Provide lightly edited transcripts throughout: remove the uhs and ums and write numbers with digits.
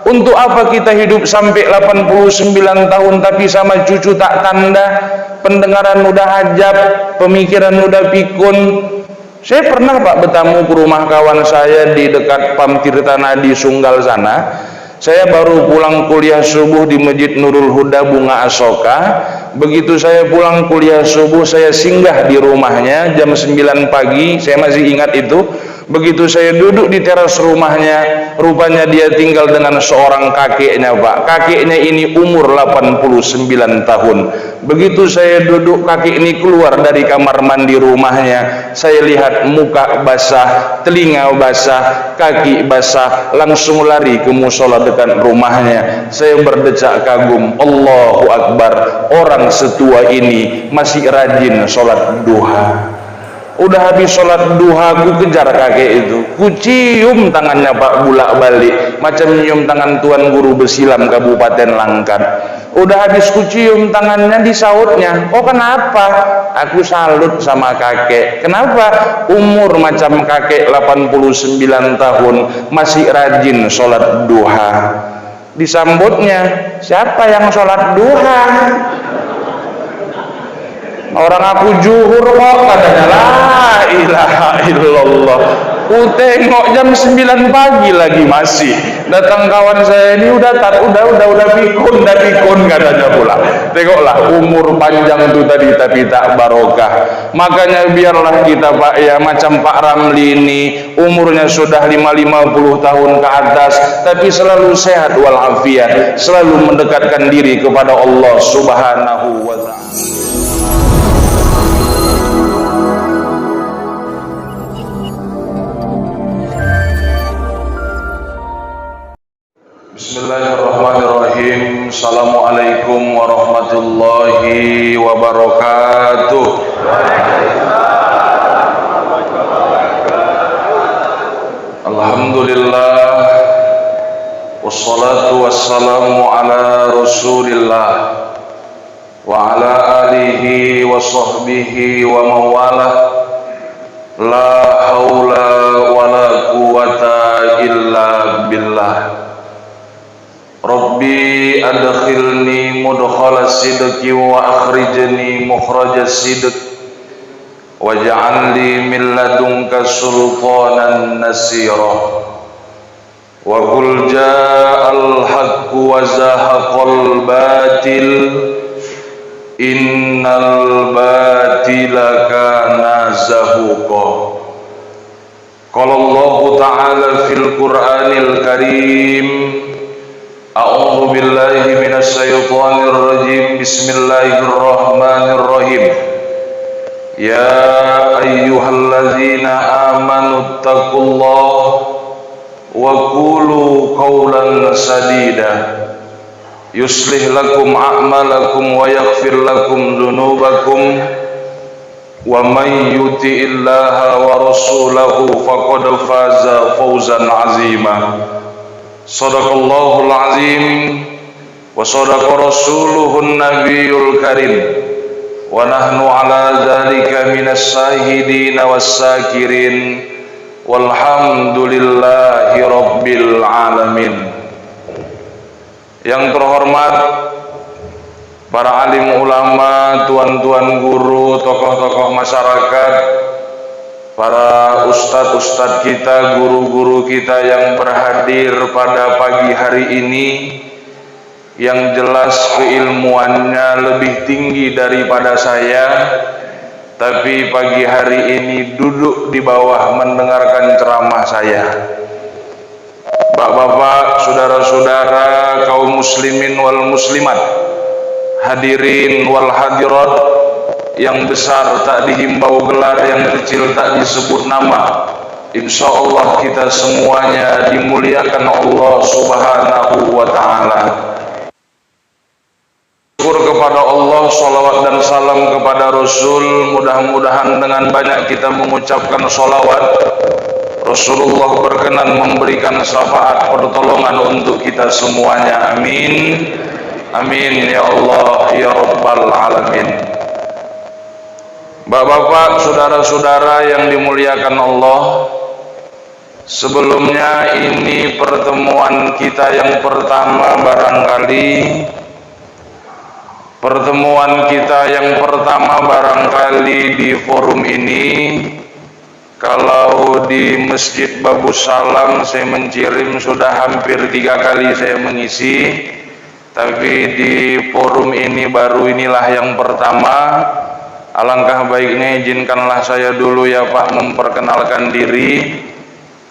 Untuk apa kita hidup sampai 89 tahun tapi sama cucu tak tanda, pendengaran udah hajab, pemikiran udah pikun. Saya pernah Pak bertamu ke rumah kawan saya di dekat Pam Tirtanadi Sunggal sana. Saya baru pulang kuliah subuh di Masjid Nurul Huda Bunga Asoka. Begitu saya pulang kuliah subuh, saya singgah di rumahnya jam 9 pagi, saya masih ingat itu. Begitu saya duduk di teras rumahnya, rupanya dia tinggal dengan seorang kakeknya Pak. Kakeknya ini umur 89 tahun. Begitu saya duduk, kakek ini keluar dari kamar mandi rumahnya. Saya lihat muka basah, telinga basah, kaki basah, langsung lari ke musola dekat rumahnya. Saya berdecak kagum, Allahu Akbar, orang setua ini masih rajin sholat duha. Udah habis sholat duha, ku kejar kakek itu, ku cium tangannya Pak bulak balik macam nyium tangan Tuan Guru Besilam Kabupaten Langkat. Udah habis ku cium tangannya, disautnya, oh kenapa? Aku salut sama kakek. Kenapa? Umur macam kakek 89 tahun masih rajin sholat duha. Disambutnya, siapa yang sholat duha? Orang aku zuhur kok, katanya. La ilaha illallah. Ku tengok jam 9 pagi lagi masih. Datang kawan saya ini udah pikun katanya pula. Tengoklah umur panjang itu tadi tapi tak barokah. Makanya biarlah kita Pak ya macam Pak Ramli ini, umurnya sudah 50 tahun ke atas tapi selalu sehat walafiat, selalu mendekatkan diri kepada Allah Subhanahu wa taala. Bismillahirrahmanirrahim. Assalamualaikum warahmatullahi wabarakatuh. Alhamdulillah, wassalatu wassalamu ala rasulillah wa ala alihi wa sahbihi wa mawalah. La haula wa la quwata illa billah. Rabbi adkhilni mudkhala sidqi wa akhrijni mukhraja sidq waj'al li min ladunka sultanan nasira. Wa qul ja'al haqqu wa zahaqal batil innal batila kana zahuqa. Qala Allah ta'ala fil Qur'anil Karim, a'udzu billahi minasy syaithanir rajim. Bismillahirrahmanirrahim. Ya ayyuhalladzina amanu taqullaha wa qulu qawlan sadida yuslih lakum a'malakum wa yaghfir lakum dzunubakum wa may yuti'illaha wa rasulahu faqad faza fawzan 'azima. Shadaqallahul azim wa shadaqa rasuluhun nabiyul karim wa nahnu ala dzalika minas syahidin was syakirin walhamdulillahi rabbil alamin. Yang terhormat para alim ulama, tuan-tuan guru, tokoh-tokoh masyarakat, para ustadz-ustadz kita, guru-guru kita yang berhadir pada pagi hari ini, yang jelas keilmuannya lebih tinggi daripada saya, tapi pagi hari ini duduk di bawah mendengarkan ceramah saya. Bapak-bapak, saudara-saudara, kaum muslimin wal muslimat, hadirin wal hadirat, yang besar tak dihimbau gelar, yang kecil tak disebut nama. Insya Allah kita semuanya dimuliakan Allah Subhanahu wa ta'ala. Syukur kepada Allah, salawat dan salam kepada Rasul. Mudah-mudahan dengan banyak kita mengucapkan salawat, Rasulullah berkenan memberikan syafaat pertolongan untuk kita semuanya. Amin. Amin ya Allah ya Rabbal Alamin. Bapak-bapak, saudara-saudara yang dimuliakan Allah, Sebelumnya ini pertemuan kita yang pertama barangkali. Pertemuan kita yang pertama barangkali di forum ini. Kalau di Masjid Babus Salam saya mencirim sudah hampir 3 kali saya mengisi. Tapi di forum ini baru inilah yang pertama. Alangkah baiknya izinkanlah saya dulu ya Pak memperkenalkan diri.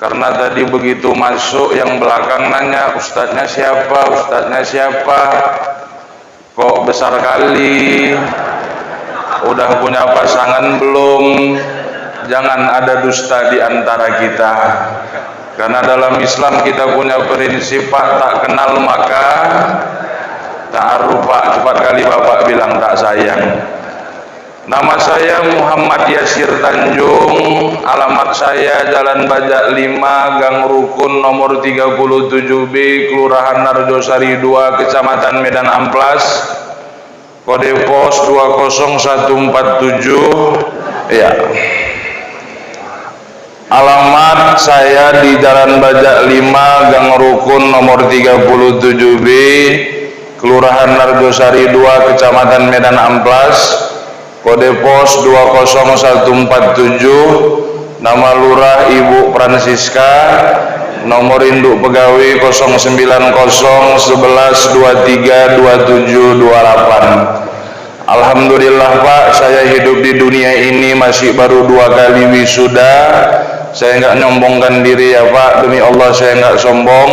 Karena tadi begitu masuk yang belakang nanya ustadznya siapa, ustadznya siapa. Kok besar kali, udah punya pasangan belum? Jangan ada dusta di antara kita. Karena dalam Islam kita punya prinsip Pak, tak kenal maka tak rupa. Cepat kali Bapak bilang tak sayang. Nama saya Muhammad Yasir Tanjung, alamat saya Jalan Bajak 5, Gang Rukun nomor 37B, Kelurahan Narjosari 2, Kecamatan Medan Amplas, kode pos 20147. Ya. Alamat saya di Jalan Bajak 5, Gang Rukun nomor 37B, Kelurahan Narjosari 2, Kecamatan Medan Amplas, kode pos 20147, nama lurah Ibu Francisca, nomor induk pegawai 09011232728. Alhamdulillah Pak, saya hidup di dunia ini masih baru 2 kali wisuda. Saya nggak nyombongkan diri ya Pak, demi Allah saya nggak sombong.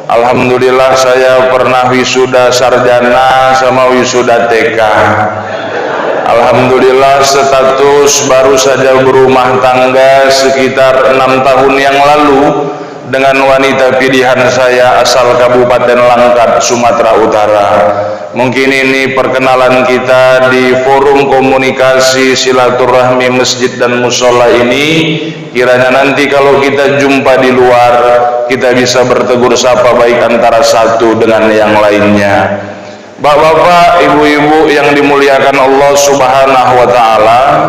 Alhamdulillah saya pernah wisuda sarjana sama wisuda TK. Alhamdulillah status baru saja berumah tangga sekitar 6 tahun yang lalu dengan wanita pilihan saya asal Kabupaten Langkat, Sumatera Utara. Mungkin ini perkenalan kita di forum komunikasi silaturahmi masjid dan musola ini. Kiranya nanti kalau kita jumpa di luar, kita bisa bertegur sapa baik antara satu dengan yang lainnya. Bapak-bapak, ibu-ibu yang dimuliakan Allah Subhanahu wa Ta'ala,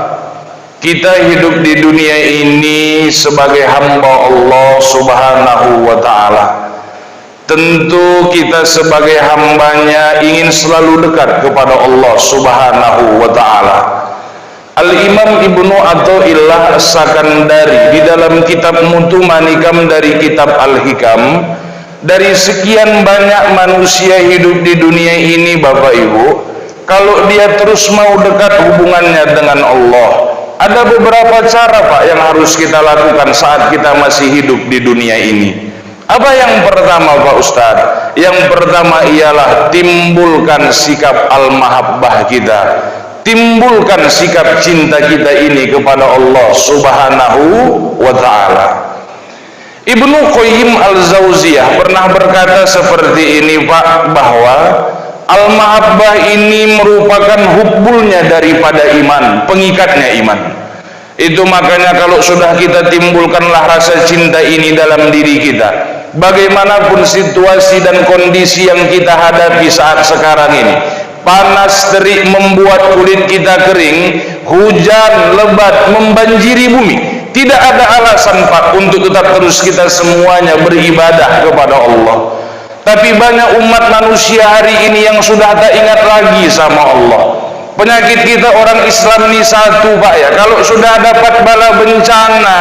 kita hidup di dunia ini sebagai hamba Allah Subhanahu wa Ta'ala. Tentu kita sebagai hambanya ingin selalu dekat kepada Allah Subhanahu wa Ta'ala. Al-Imam Ibnu Athaillah As-Sakandari di dalam kitab Mutu Manikam dari kitab Al-Hikam, dari sekian banyak manusia hidup di dunia ini Bapak Ibu, kalau dia terus mau dekat hubungannya dengan Allah, ada beberapa cara Pak yang harus kita lakukan saat kita masih hidup di dunia ini. Apa yang pertama Pak Ustadz? Yang pertama ialah timbulkan sikap al-mahabbah kita, timbulkan sikap cinta kita ini kepada Allah Subhanahu wa Ta'ala. Ibnu Qayyim Al-Jauziyah pernah berkata seperti ini Pak, bahwa al-mahabbah ini merupakan hubbulnya daripada iman, pengikatnya iman. Itu makanya kalau sudah kita timbulkanlah rasa cinta ini dalam diri kita, bagaimanapun situasi dan kondisi yang kita hadapi saat sekarang ini, panas terik membuat kulit kita kering, hujan lebat membanjiri bumi, tidak ada alasan Pak untuk tetap terus kita semuanya beribadah kepada Allah. Tapi banyak umat manusia hari ini yang sudah tak ingat lagi sama Allah. Penyakit kita orang Islam ini satu Pak ya, kalau sudah dapat bala bencana,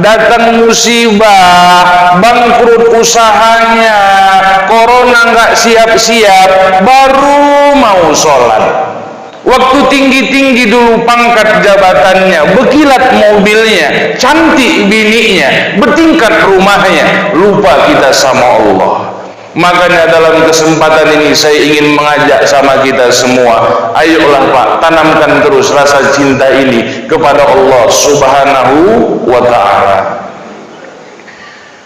datang musibah, bangkrut usahanya, corona nggak siap-siap, baru mau sholat. Waktu tinggi-tinggi dulu pangkat jabatannya, berkilat mobilnya, cantik bininya, bertingkat rumahnya, lupa kita sama Allah. Makanya dalam kesempatan ini saya ingin mengajak sama kita semua, ayolah Pak, tanamkan terus rasa cinta ini kepada Allah Subhanahu wa Ta'ala.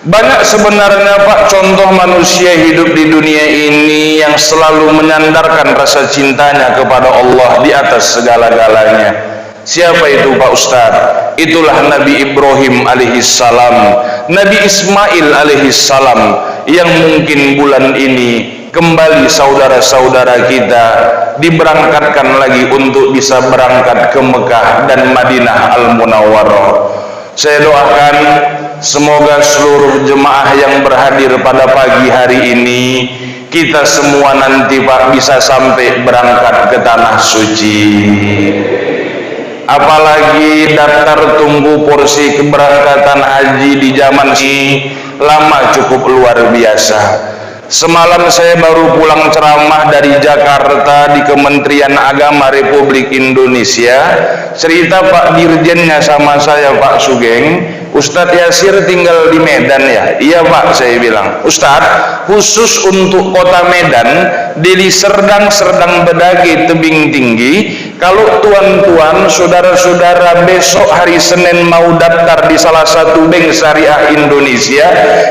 Banyak sebenarnya Pak contoh manusia hidup di dunia ini yang selalu menyandarkan rasa cintanya kepada Allah di atas segala-galanya. Siapa itu Pak Ustadz? Itulah Nabi Ibrahim alaihissalam, Nabi Ismail alaihissalam, yang mungkin bulan ini kembali saudara-saudara kita diberangkatkan lagi untuk bisa berangkat ke Mekah dan Madinah Al-Munawwarah. Saya doakan semoga seluruh jemaah yang berhadir pada pagi hari ini, kita semua nanti Pak bisa sampai berangkat ke tanah suci. Apalagi daftar tunggu porsi keberangkatan haji di zaman ini lama cukup luar biasa. Semalam saya baru pulang ceramah dari Jakarta di Kementerian Agama Republik Indonesia. Cerita Pak Dirjennya sama saya, Pak Sugeng, Ustadz Yasir tinggal di Medan ya? Iya Pak, saya bilang. Ustadz, khusus untuk kota Medan, Deli Serdang, Serdang Bedagi, Tebing Tinggi, kalau tuan-tuan, saudara-saudara besok hari Senin mau daftar di salah satu bank syariah Indonesia,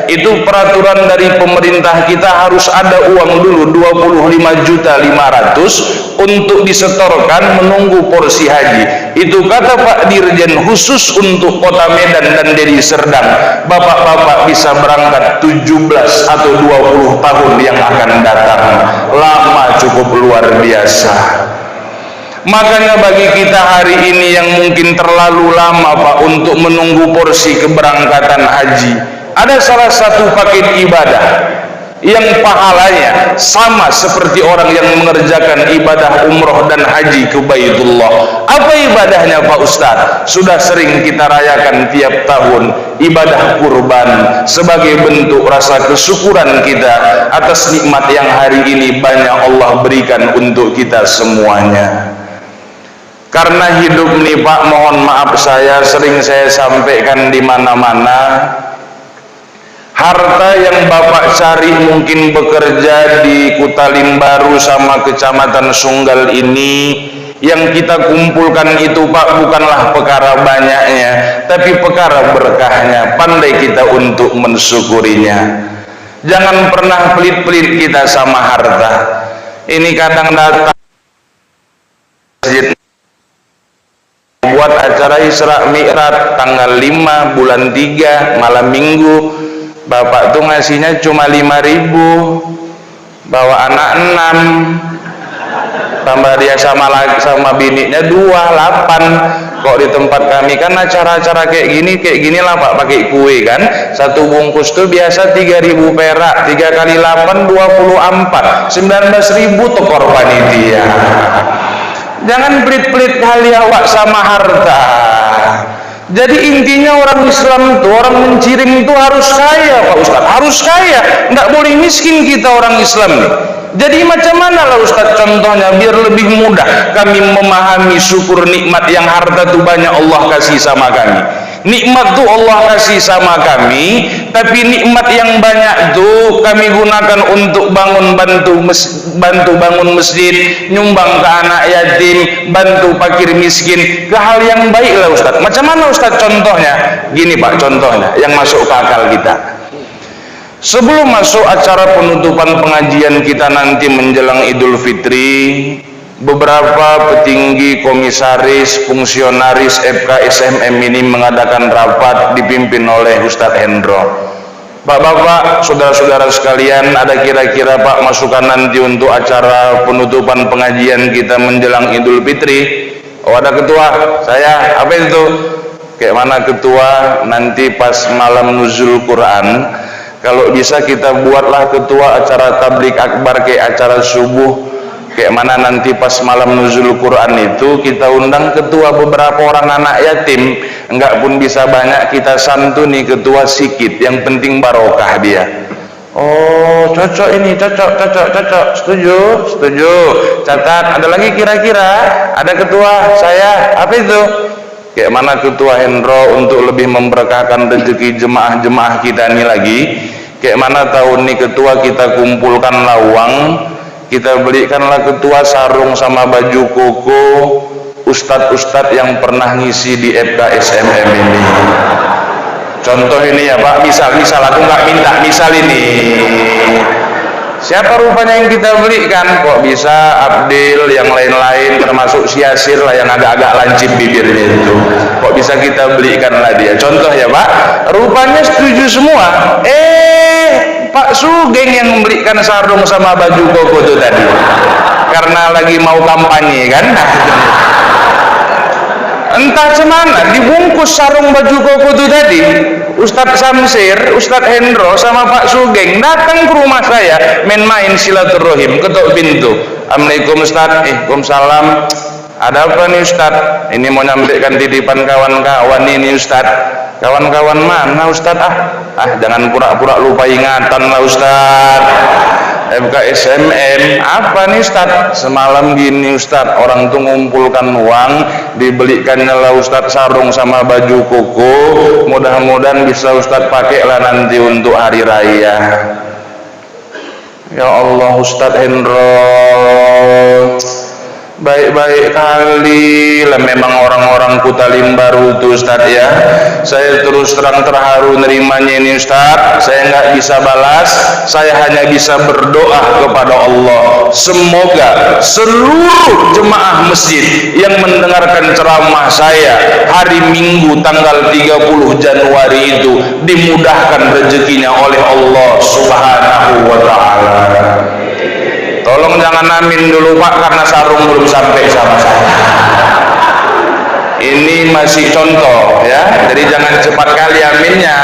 itu peraturan dari pemerintah kita harus ada uang dulu 25.500.000 untuk disetorkan menunggu porsi haji. Itu kata Pak Dirjen khusus untuk kota Medan dan Deli Serdang. Bapak-bapak bisa berangkat 17 atau 20 tahun yang akan datang. Lama cukup luar biasa. Makanya bagi kita hari ini yang mungkin terlalu lama Pak untuk menunggu porsi keberangkatan haji, ada salah satu paket ibadah yang pahalanya sama seperti orang yang mengerjakan ibadah umroh dan haji ke Baitullah. Apa ibadahnya Pak Ustadz? Sudah sering kita rayakan tiap tahun, ibadah kurban sebagai bentuk rasa kesyukuran kita atas nikmat yang hari ini banyak Allah berikan untuk kita semuanya. Karena hidup nih Pak, mohon maaf saya sering saya sampaikan di mana-mana, harta yang Bapak cari mungkin bekerja di Kutalimbaru sama Kecamatan Sunggal ini, yang kita kumpulkan itu Pak bukanlah perkara banyaknya, tapi perkara berkahnya. Pandai kita untuk mensyukurinya. Jangan pernah pelit-pelit kita sama harta. Ini kadang datang masjid buat acara Isra Mi'raj tanggal 5 bulan 3 malam minggu, Bapak tuh ngasihnya cuma 5.000, bawa anak 6, tambah dia sama bininya 2, 8. Kok di tempat kami kan acara-acara kayak gini lah Pak, pakai kue kan, satu bungkus tuh biasa 3.000 perak, 3 kali 8 24, 19.000 tekor panitia. Jangan pelit-pelit kali awak sama harta. Jadi intinya orang Islam itu, orang menciring itu harus kaya Pak Ustadz, harus kaya, nggak boleh miskin kita orang Islam nih. Jadi macam mana lah Ustadz contohnya biar lebih mudah kami memahami syukur nikmat yang harta itu banyak Allah kasih sama kami. Nikmat tuh Allah kasih sama kami, tapi nikmat yang banyak tuh kami gunakan untuk bantu bangun masjid, nyumbang ke anak yatim, bantu fakir miskin, ke hal yang baik lah Ustadz. Macam mana Ustadz contohnya? Gini Pak contohnya yang masuk ke akal kita. Sebelum masuk acara penutupan pengajian kita nanti menjelang Idul Fitri, beberapa petinggi, komisaris, fungsionaris FKSMM ini mengadakan rapat dipimpin oleh Ustadz Hendro. Bapak-bapak, saudara-saudara sekalian, ada kira-kira Pak masukan nanti untuk acara penutupan pengajian kita menjelang Idul Fitri? Oh ada ketua, saya, apa itu? Kayak mana ketua nanti pas malam nuzul Quran, kalau bisa kita buatlah ketua acara tablik akbar kayak acara subuh. Kayak mana nanti pas malam nuzul Quran itu kita undang ketua beberapa orang anak yatim, enggak pun bisa banyak kita santuni ketua sikit, yang penting barokah dia. Oh cocok ini, cocok, setuju, catat. Ada lagi kira-kira, ada ketua saya, apa itu? Kayak mana ketua Hendro untuk lebih memberkahkan rezeki jemaah-jemaah kita ini lagi. Kayak mana tahun ini ketua kita kumpulkan lawang, kita belikanlah ketua sarung sama baju koko ustadz-ustadz yang pernah ngisi di FKSMM ini. Contoh ini ya Pak, misal aku nggak minta, misal ini siapa rupanya yang kita belikan, kok bisa Abdil, yang lain-lain termasuk si Yasir lah yang agak-agak lancip bibirnya itu, kok bisa kita belikan lah dia. Contoh ya Pak, rupanya setuju semua. Pak Sugeng yang membelikan sarung sama baju koko itu tadi, karena lagi mau kampanye kan. entah cemana dibungkus sarung baju koko itu tadi. Ustadz Samsir, Ustadz Hendro sama Pak Sugeng datang ke rumah saya main-main silaturahim, ketuk pintu. Assalamualaikum Ustadz. Waalaikumsalam. Ada apa nih Ustadz? Ini mau nyampaikan titipan kawan-kawan ini Ustadz. Kawan-kawan mana Ustadz? Jangan pura-pura lupa ingatan lah Ustadz. FKSMM apa nih Ustadz? Semalam gini Ustadz, orang tuh ngumpulkan uang, dibelikannya lah Ustadz sarung sama baju koko. Mudah-mudahan bisa Ustadz pakai lah nanti untuk hari raya. Ya Allah Ustadz Hendro, baik-baik kali lah memang orang-orang Kutalim Baru itu Ustadz ya. Saya terus terang terharu nerimanya ini Ustadz. Saya nggak bisa balas, saya hanya bisa berdoa kepada Allah, semoga seluruh jemaah masjid yang mendengarkan ceramah saya hari Minggu tanggal 30 Januari itu dimudahkan rezekinya oleh Allah Subhanahu wa ta'ala. Tolong jangan amin dulu Pak, karena sarung belum sampai sama saya. Ini masih contoh ya, jadi jangan cepat kali aminnya.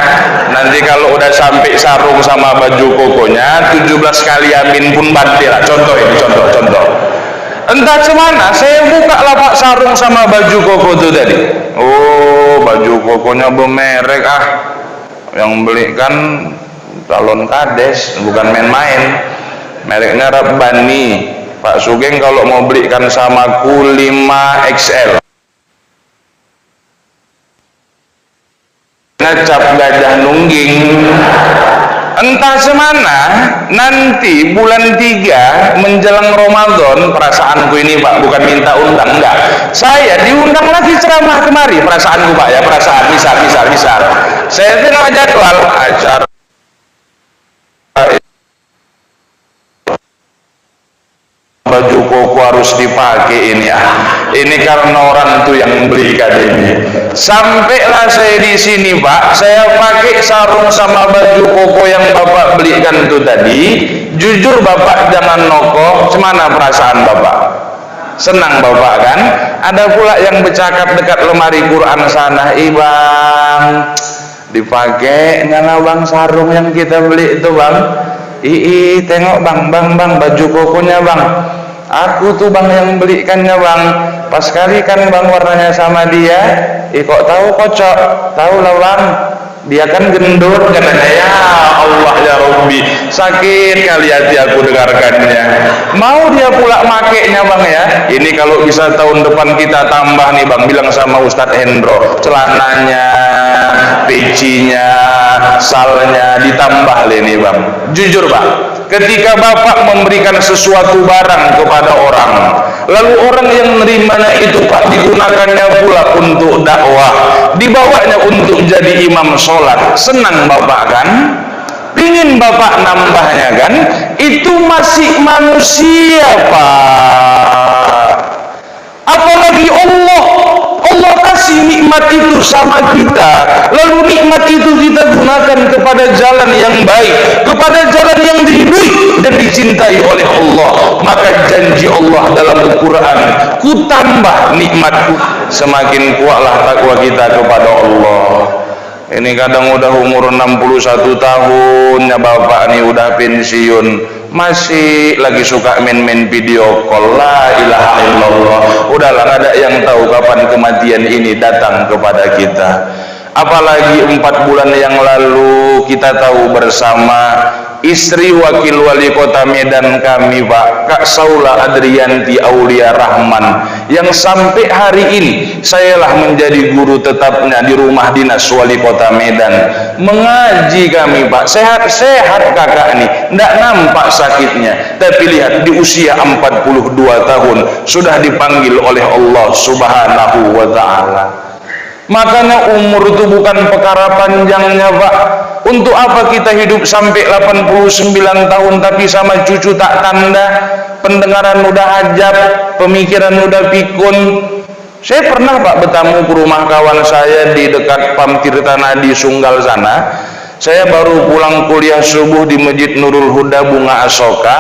Nanti kalau udah sampai sarung sama baju kokonya 17 kali amin pun bantil lah. Contoh ini, contoh. Entah cemana saya buka lah Pak sarung sama baju koko itu tadi. Oh, baju kokonya bermerek yang belikan calon kades, bukan main-main. Mereknya Rabbani. Pak Sugeng kalau mau belikan sama ku 5XL. Cap gajah nungging. Entah semana nanti bulan 3 menjelang Ramadan, perasaanku ini Pak bukan minta undang, enggak. Saya diundang lagi ceramah kemari, perasaanku Pak ya, perasaan misal. Saya tengok jadwal acara baju koko harus dipakai ini ini karena orang tuh yang belikan ini. Sampailah saya di sini Pak, saya pakai sarung sama baju koko yang Bapak belikan itu tadi. Jujur Bapak jangan noko, cemana perasaan Bapak? Senang Bapak kan? Ada pula yang bercakap dekat lemari Quran sana, Bang, dipakai nyala Bang sarung yang kita beli itu Bang. Tengok Bang, baju kokonya Bang, aku tuh Bang yang belikannya Bang. Pas kali kan Bang warnanya sama dia. Kok tahu kocok? Tahu lah Bang, dia kan gendut katanya. Ya Allah ya Rabbi, sakit kali hati aku dengarkannya. Mau dia pula makainya Bang ya. Ini kalau bisa tahun depan kita tambah nih Bang, bilang sama Ustadz Hendro, celananya, pecinya, salnya ditambah nih Bang. Jujur Bang, ketika Bapak memberikan sesuatu barang kepada orang, lalu orang yang menerimanya itu Pak digunakannya pula untuk dakwah, dibawanya untuk jadi imam sholat, senang Bapak kan? Pingin Bapak nambahnya kan? Itu masih manusia Pak. Apalagi Allah kasih nikmat itu sama kita, lalu nikmat itu kita gunakan kepada jalan yang baik, kepada jalan yang diridhoi dan dicintai oleh Allah. Maka janji Allah dalam Al-Quran, ku tambah nikmatku, semakin kuatlah takwa kita kepada Allah. Ini kadang udah umur 61 tahun ya Bapak nih, udah pensiun, masih lagi suka main-main video call. La ilaha illallah. Udahlah, gak ada yang tahu kapan kematian ini datang kepada kita. Apalagi 4 bulan yang lalu kita tahu bersama istri wakil wali kota Medan kami Pak, Kak Saula Adrianti Aulia Rahman, yang sampai hari ini sayalah menjadi guru tetapnya di rumah dinas wali kota Medan. Mengaji kami Pak, sehat-sehat kakak nih, tidak nampak sakitnya, tapi lihat di usia 42 tahun sudah dipanggil oleh Allah Subhanahu wa ta'ala. Makanya umur itu bukan perkara panjangnya Pak. Untuk apa kita hidup sampai 89 tahun tapi sama cucu tak tanda, pendengaran udah hajab, pemikiran udah pikun. Saya pernah Pak bertamu ke rumah kawan saya di dekat Pam Tirtanadi Sunggal sana. Saya baru pulang kuliah subuh di Masjid Nurul Huda Bunga Asoka.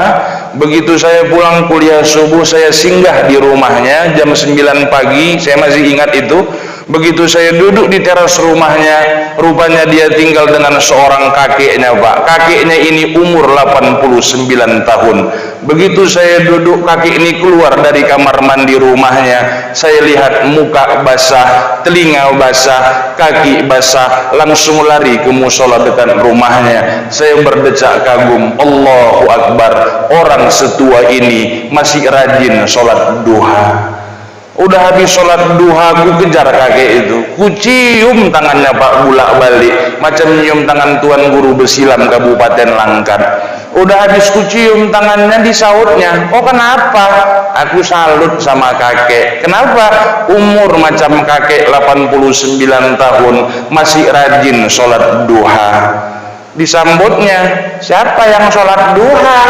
Begitu saya pulang kuliah subuh, saya singgah di rumahnya jam 9 pagi, saya masih ingat itu. Begitu saya duduk di teras rumahnya, rupanya dia tinggal dengan seorang kakeknya, Pak. Kakeknya ini umur 89 tahun. Begitu saya duduk, kakek ini keluar dari kamar mandi rumahnya. Saya lihat muka basah, telinga basah, kaki basah, langsung lari ke musola dekat rumahnya. Saya berdecak kagum, Allahu Akbar, orang setua ini masih rajin sholat duha. Udah habis sholat duha, ku kejar kakek itu, ku cium tangannya Pak bulak balik, macam nyium tangan Tuan Guru Besilam Kabupaten Langkat. Udah habis ku cium tangannya, disautnya, oh kenapa? Aku salut sama kakek. Kenapa? Umur macam kakek 89 tahun masih rajin sholat duha. Disambutnya, siapa yang sholat duha?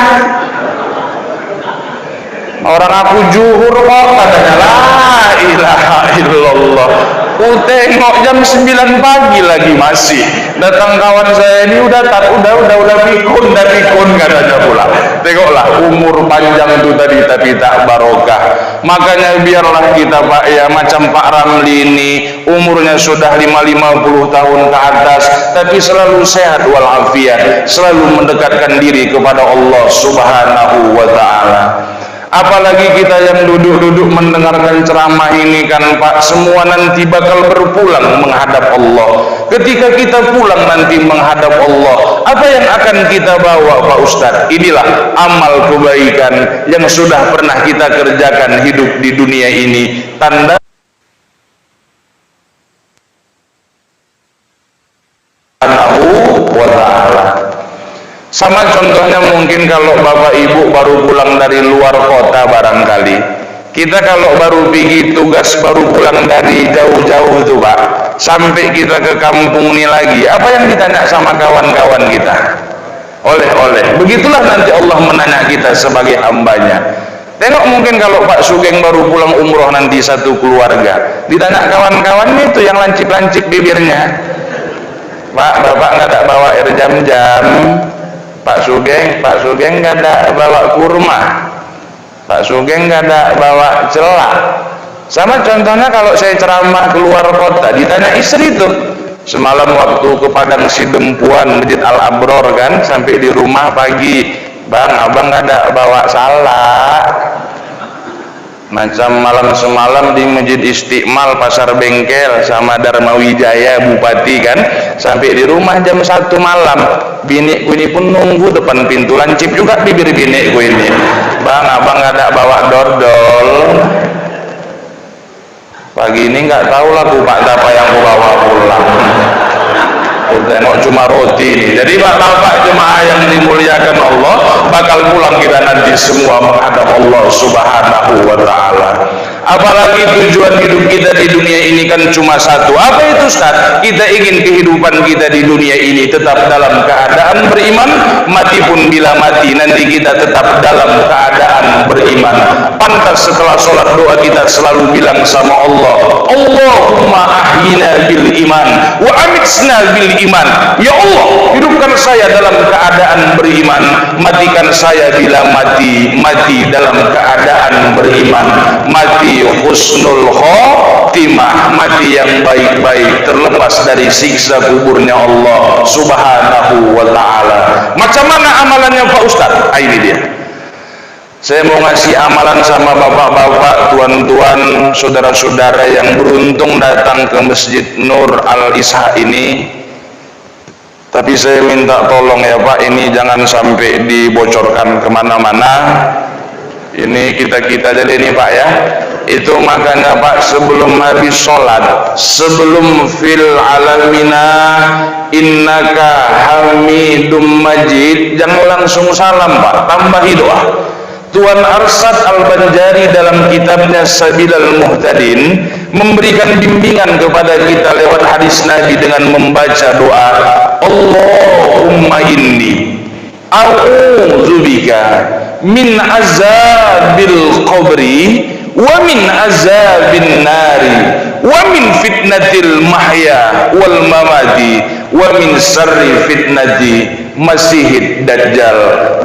Orang aku zuhur kok, katanya. La ilaha illallah. Ku tengok jam 9 pagi lagi masih. Datang kawan saya ini udah pikun katanya pula. Tengoklah umur panjang itu tadi tapi tak barokah. Makanya biarlah kita Pak ya, macam Pak Ramli ini umurnya sudah 50 tahun ke atas tapi selalu sehat walafiat, selalu mendekatkan diri kepada Allah Subhanahu wa taala. Apalagi kita yang duduk-duduk mendengarkan ceramah ini kan Pak, semua nanti bakal berpulang menghadap Allah. Ketika kita pulang nanti menghadap Allah, apa yang akan kita bawa Pak Ustadz? Inilah amal kebaikan yang sudah pernah kita kerjakan hidup di dunia ini. Tanda wa ta'ala. Sama contohnya mungkin kalau Bapak Ibu baru pulang dari luar kota barangkali. Kita kalau baru pergi tugas, baru pulang dari jauh-jauh itu Pak, sampai kita ke kampung ini lagi, apa yang ditanya sama kawan-kawan kita? Oleh-oleh. Begitulah nanti Allah menanya kita sebagai hambanya. Tengok mungkin kalau Pak Sugeng baru pulang umroh nanti satu keluarga, ditanya kawan-kawan itu yang lancip-lancip bibirnya, Pak, Bapak nggak ada bawa air jam-jam. Pak Sugeng nggak ada bawa kurma, Pak Sugeng nggak ada bawa celak. Sama contohnya kalau saya ceramah keluar kota, ditanya istri tuh, semalam waktu ke Padang Sidempuan Masjid Al Abror kan, sampai di rumah pagi, bang abang nggak ada bawa salak. Macam malam semalam di Masjid Istiqmal Pasar Bengkel sama Dharma Wijaya Bupati kan, sampai di rumah jam 1 malam, binikku ini pun nunggu depan pintu, lancip juga bibir binikku ini, bang abang nggak ada bawa dodol. Pagi ini nggak tahu lah Pak apa yang aku bawa pulang. Tengok cuma roti ini. Jadi bapak jemaah yang dimuliakan Allah, bakal pulang kita nanti semua menghadap Allah Subhanahu wa taala. Apalagi tujuan hidup kita di dunia ini kan cuma satu. Apa itu Ustaz? Kita ingin kehidupan kita di dunia ini tetap dalam keadaan beriman, mati pun bila mati nanti kita tetap dalam keadaan beriman. Pantas setelah sholat doa kita selalu bilang sama Allah, Allahumma ahyina bil iman wa amitsna bil iman. Ya Allah, hidupkan saya dalam keadaan beriman, matikan saya bila mati dalam keadaan beriman, mati husnul khotimah, mati yang baik-baik, terlepas dari siksa kuburnya Allah Subhanahu wa ta'ala. Macam mana amalannya Pak Ustadz? Ini dia. Saya mau ngasih amalan sama bapak-bapak, tuan-tuan, saudara-saudara yang beruntung datang ke Masjid Nur Al-Isha ini. Tapi saya minta tolong ya Pak, ini jangan sampai dibocorkan kemana-mana. Ini kita jadi ini Pak ya. Itu makanya Pak, sebelum habis sholat, sebelum fil alamina innaka hamidum majid, jangan langsung salam Pak, tambahi doa. Tuan Arsyad Al-Banjari dalam kitabnya Sabilal Muhtadin memberikan bimbingan kepada kita lewat hadis Nabi dengan membaca doa, Allahumma inni a'udzubika min azabil qabri wa min azabin nari wa min fitnatil mahya wal mamati wa min syarri fitnati Masih Dajjal.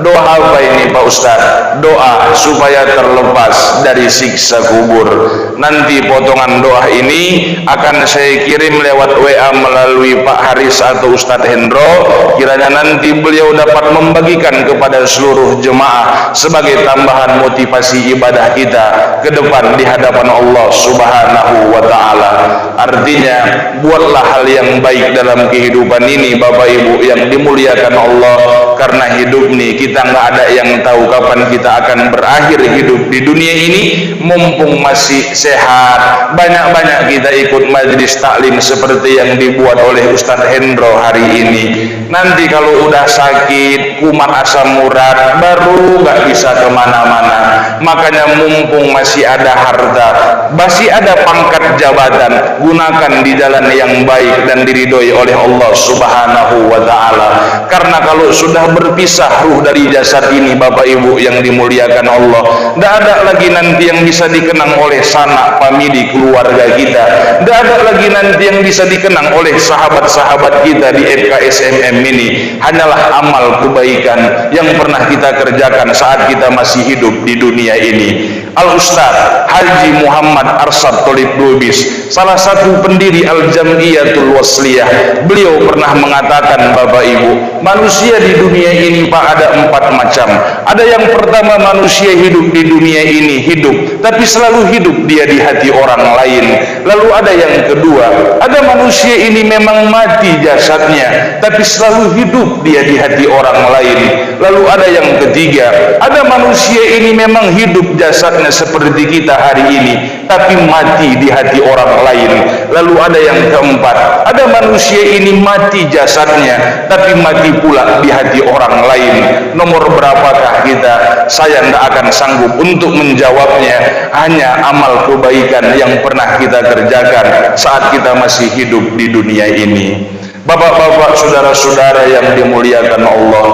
Doa apa ini Pak Ustaz? Doa supaya terlepas dari siksa kubur. Nanti potongan doa ini akan saya kirim lewat WA melalui Pak Haris atau Ustadz Hendro. Kiranya nanti beliau dapat membagikan kepada seluruh jemaah sebagai tambahan motivasi ibadah kita ke depan di hadapan Allah Subhanahu wa Ta'ala. Artinya, buatlah hal yang baik dalam kehidupan ini Bapak Ibu yang dimuliakan Allah, karena hidup nih kita nggak ada yang tahu kapan kita akan berakhir hidup di dunia ini. Mumpung masih sehat, banyak-banyak kita ikut majelis taklim seperti yang dibuat oleh Ustadz Hendro hari ini. Nanti kalau udah sakit, kumat asam urat, baru nggak bisa kemana-mana. Makanya mumpung masih ada harta, masih ada pangkat jabatan, gunakan di jalan yang baik dan diridhoi oleh Allah Subhanahu wa Ta'ala. Karena kalau sudah berpisah ruh dari jasad ini Bapak Ibu yang dimuliakan Allah, tidak ada lagi nanti yang bisa dikenang oleh sanak famili keluarga kita, tidak ada lagi nanti yang bisa dikenang oleh sahabat-sahabat kita di FKSMM ini. Hanyalah amal kebaikan yang pernah kita kerjakan saat kita masih hidup di dunia ini. Al-Ustaz Haji Muhammad Arsyad Tholib Lubis, salah satu pendiri Al-Jam'iyatul Wasliyah, beliau pernah mengatakan Bapak Ibu, manusia di dunia ini Pak ada 4 macam. Ada yang pertama, manusia hidup di dunia ini hidup, tapi selalu hidup dia di hati orang lain. Lalu ada yang kedua, ada manusia ini memang mati jasadnya, tapi selalu hidup dia di hati orang lain. Lalu ada yang ketiga, ada manusia ini memang hidup jasadnya seperti kita hari ini, tapi mati di hati orang lain. Lalu ada yang keempat, ada manusia ini mati jasadnya, tapi mati pula di hati orang lain. Nomor berapakah kita? Saya tidak akan sanggup untuk menjawabnya. Hanya amal kebaikan yang pernah kita kerjakan saat kita masih hidup di dunia ini. Bapak-bapak, saudara-saudara yang dimuliakan Allah.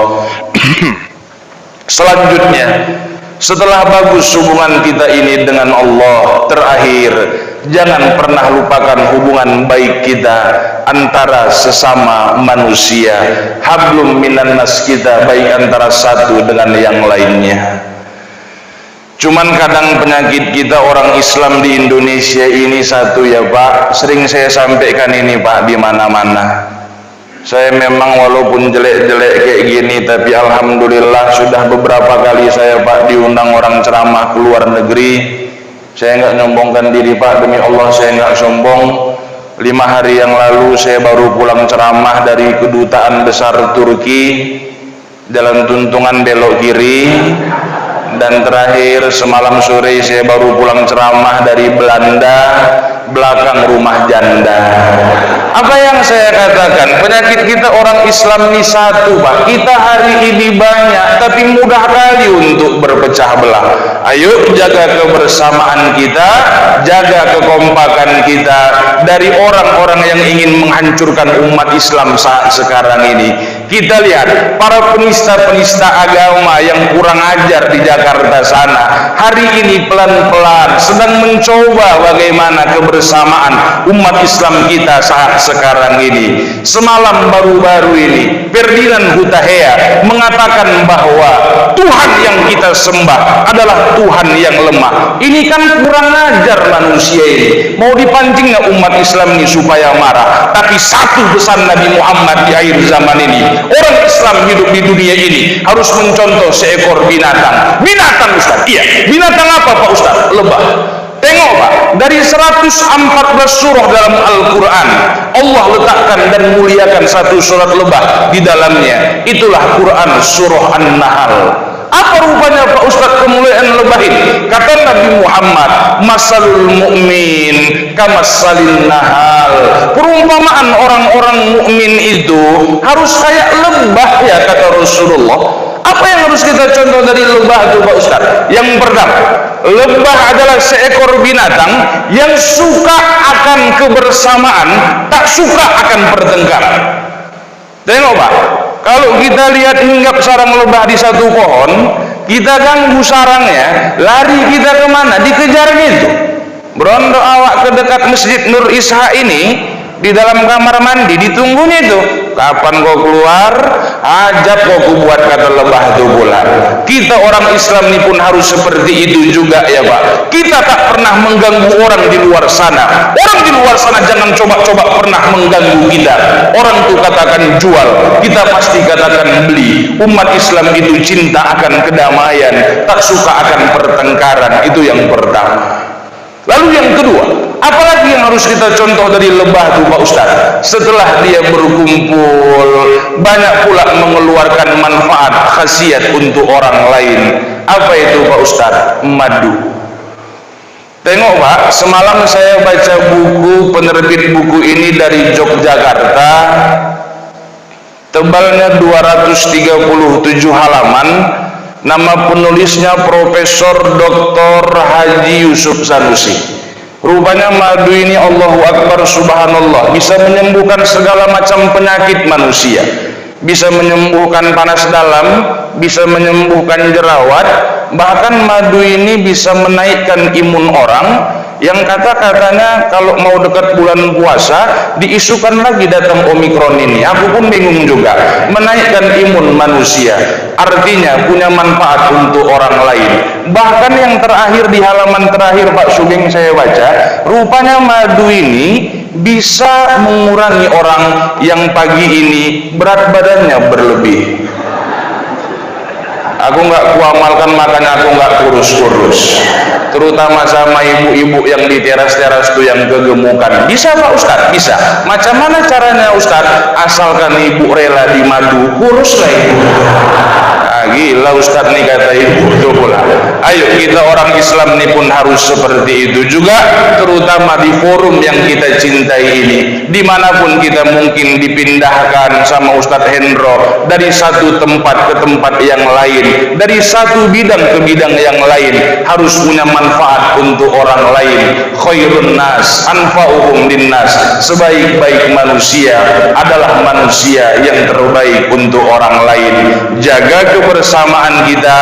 Selanjutnya, setelah bagus hubungan kita ini dengan Allah, terakhir, jangan pernah lupakan hubungan baik kita antara sesama manusia. Hablum minan nas kita, baik antara satu dengan yang lainnya. Cuman kadang penyakit kita orang Islam di Indonesia ini satu ya Pak, sering saya sampaikan ini Pak di mana-mana. Saya memang walaupun jelek-jelek kayak gini, tapi alhamdulillah sudah beberapa kali saya Pak diundang orang ceramah ke luar negeri. Saya nggak nyombongkan diri Pak, demi Allah saya nggak sombong. 5 hari yang lalu saya baru pulang ceramah dari kedutaan besar Turki, Jalan Tuntungan belok kiri. Dan terakhir semalam sore saya baru pulang ceramah dari Belanda, belakang rumah janda. Apa yang saya katakan, penyakit kita orang Islam ini satu Pak, kita hari ini banyak tapi mudah kali untuk berpecah belah. Ayo jaga kebersamaan kita, jaga kekompakan kita dari orang-orang yang ingin menghancurkan umat Islam saat sekarang ini. Kita lihat para penista-penista agama yang kurang ajar di Jakarta sana, hari ini pelan-pelan sedang mencoba bagaimana kebersamaan umat Islam kita saat sekarang ini. Semalam baru-baru ini Ferdinand Hutahea mengatakan bahwa Tuhan yang kita sembah adalah Tuhan yang lemah. Ini kan kurang ajar manusia ini. Mau dipancing nggak umat Islam ini supaya marah? Tapi satu pesan Nabi Muhammad di akhir zaman ini, orang Islam hidup di dunia ini harus mencontoh seekor binatang. Binatang Ustaz? Iya. Binatang apa Pak Ustaz? Lebah. Tengok Pak, dari 114 surah dalam Al-Quran, Allah letakkan dan muliakan satu surat lebah di dalamnya. Itulah Quran surah An-Nahl. Apa rupanya Pak Ustaz kemuliaan lebah ini? Kata Nabi Muhammad, masalul mu'min kamassalin nahal. Perumpamaan orang-orang mukmin itu harus kayak lebah ya, kata Rasulullah. Apa yang harus kita contoh dari lebah itu Pak Ustaz? Yang pertama, lebah adalah seekor binatang yang suka akan kebersamaan, tak suka akan pertengkaran. Tengok Pak, kalau kita lihat hinggap sarang lebah di satu pohon, kita ganggu sarangnya, lari kita kemana? Dikejar gitu. Berondong awak ke dekat Masjid Nur Isha ini, di dalam kamar mandi ditunggunya itu, kapan kau keluar, ajab kau buat, kata lebah itu pula. Kita orang Islam ini pun harus seperti itu juga ya Pak. Kita tak pernah mengganggu orang di luar sana. Orang di luar sana jangan coba-coba pernah mengganggu kita. Orang itu katakan jual, kita pasti katakan beli. Umat Islam itu cinta akan kedamaian, tak suka akan pertengkaran. Itu yang pertama. Lalu yang kedua, apalagi yang harus kita contoh dari lebah itu Pak Ustaz? Setelah dia berkumpul, banyak pula mengeluarkan manfaat khasiat untuk orang lain. Apa itu Pak Ustaz? Madu. Tengok Pak, semalam saya baca buku, penerbit buku ini dari Yogyakarta, tebalnya 237 halaman. Nama penulisnya Profesor Dr. Haji Yusuf Sanusi. Rupanya madu ini, Allahu Akbar, subhanallah, bisa menyembuhkan segala macam penyakit manusia. Bisa menyembuhkan panas dalam, bisa menyembuhkan jerawat, bahkan madu ini bisa menaikkan imun orang. Yang kata-katanya kalau mau dekat bulan puasa diisukan lagi datang Omikron ini. Aku pun bingung juga. Menaikkan imun manusia, artinya punya manfaat untuk orang lain. Bahkan yang terakhir di halaman terakhir Pak Sugeng saya baca, rupanya madu ini bisa mengurangi orang yang pagi ini berat badannya berlebih. Aku nggak kuamalkan, makanya aku nggak kurus-kurus, terutama sama ibu-ibu yang di teras-teras itu yang kegemukan. Bisa Pak Ustadz? Bisa. Macam mana caranya Ustadz? Asalkan ibu rela di madu, kurus lah ibu. Gila Ustadz nih, kata ibu itu pula. Ayo kita orang Islam ini pun harus seperti itu juga, terutama di forum yang kita cintai ini. Dimanapun kita mungkin dipindahkan sama Ustadz Hendro dari satu tempat ke tempat yang lain, dari satu bidang ke bidang yang lain, harus punya manfaat untuk orang lain. Khairun nas anfa'uhum linnas, sebaik-baik manusia adalah manusia yang terbaik untuk orang lain. Jaga kebersamaan kita,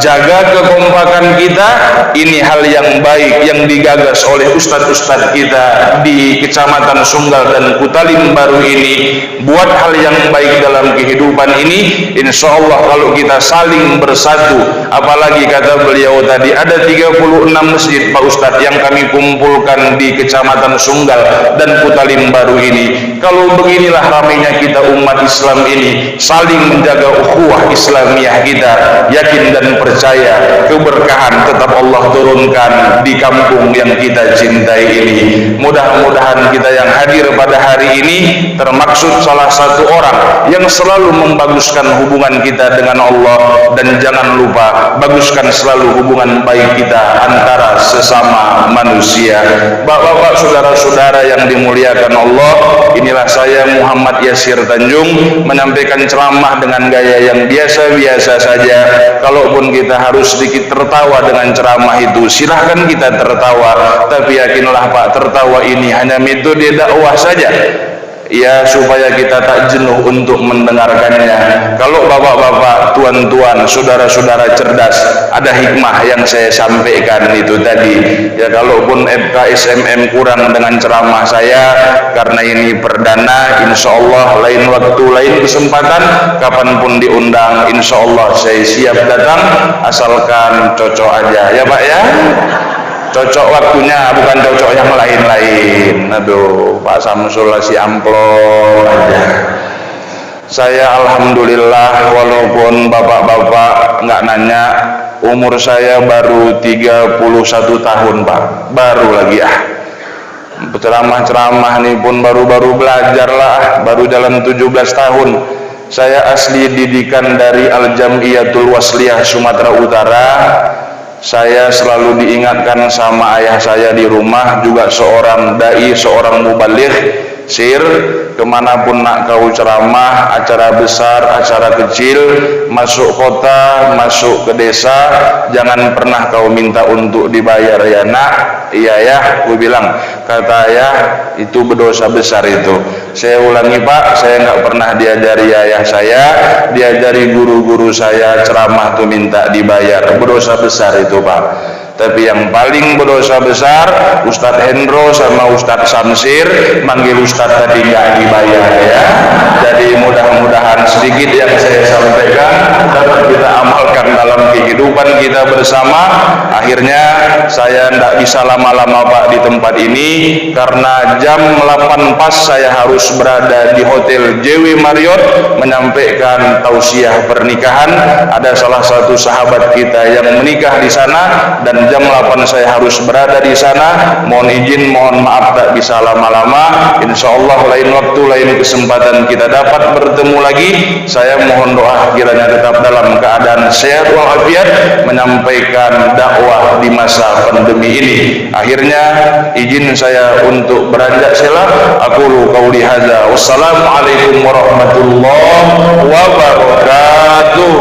jaga kekompakan kita. Ini hal yang baik yang digagas oleh ustadz-ustadz kita di Kecamatan Sunggal dan Kutalim Baru ini. Buat hal yang baik dalam kehidupan ini, insya Allah kalau kita saling bersatu, apalagi kata beliau tadi ada 36 masjid Pak Ustadz yang kami kumpulkan di Kecamatan Sunggal dan Kutalim Baru ini. Kalau beginilah ramainya kita umat Islam ini, saling menjaga ukhuwah Islamiyah kita, yakin dan percaya keberkahan tetap Allah turunkan di kampung yang kita cintai ini. Mudah-mudahan kita yang hadir pada hari ini termaksud salah satu orang yang selalu membaguskan hubungan kita dengan Allah, dan jangan lupa baguskan selalu hubungan baik kita antara sesama manusia. Bapak-bapak, saudara-saudara yang dimuliakan Allah, inilah saya Muhammad Yasir Tanjung menyampaikan ceramah dengan gaya yang biasa-biasa saja. Kalaupun kita harus sedikit tertawa dengan ceramah itu, silahkan kita tertawa, tapi yakinlah Pak, tertawa ini hanya metode dakwah saja, ya, supaya kita tak jenuh untuk mendengarkannya. Kalau bapak-bapak, tuan-tuan, saudara-saudara cerdas, ada hikmah yang saya sampaikan itu tadi. Ya, kalaupun FKSMM kurang dengan ceramah saya, karena ini perdana, insya Allah lain waktu, lain kesempatan, kapanpun diundang, insya Allah saya siap datang, asalkan cocok aja, ya Pak ya. Cocok waktunya, bukan cocok yang lain-lain. Aduh, Pak Samsul si amplop aja. Saya alhamdulillah, walaupun bapak-bapak nggak nanya, umur saya baru 31 tahun Pak, baru lagi ceramah-ceramah nih pun baru-baru belajar lah, baru jalan 17 tahun. Saya asli didikan dari Al-Jam'iyatul Wasliyah Sumatera Utara. Saya selalu diingatkan sama ayah saya di rumah, juga seorang dai, seorang mubaligh, sir, kemanapun nak kau ceramah, acara besar, acara kecil, masuk kota, masuk ke desa, jangan pernah kau minta untuk dibayar ya nak. Iya ya, aku bilang, kata ayah, itu berdosa besar itu. Saya ulangi Pak, saya nggak pernah diajari ayah saya, diajari guru-guru saya ceramah tuh minta dibayar, berdosa besar itu Pak. Tapi yang paling berdosa besar Ustadz Hendro sama Ustadz Samsir, manggil Ustadz tadi nggak dibayar ya. Jadi mudah-mudahan sedikit yang saya sampaikan dapat kita amalkan dalam kehidupan kita bersama. Akhirnya saya tidak bisa lama-lama Pak di tempat ini karena jam 8 pas saya harus berada di Hotel JW Marriott menyampaikan tausiah pernikahan. Ada salah satu sahabat kita yang menikah di sana dan jam 8 saya harus berada di sana. Mohon izin, mohon maaf tak bisa lama-lama. Insyaallah lain waktu, lain kesempatan kita dapat bertemu lagi. Saya mohon doa kiranya tetap dalam keadaan sehat walafiat menyampaikan dakwah di masa pandemi ini. Akhirnya izin saya untuk beranjak sela. Aqulu qauli hadza. Wassalamualaikum warahmatullahi wabarakatuh.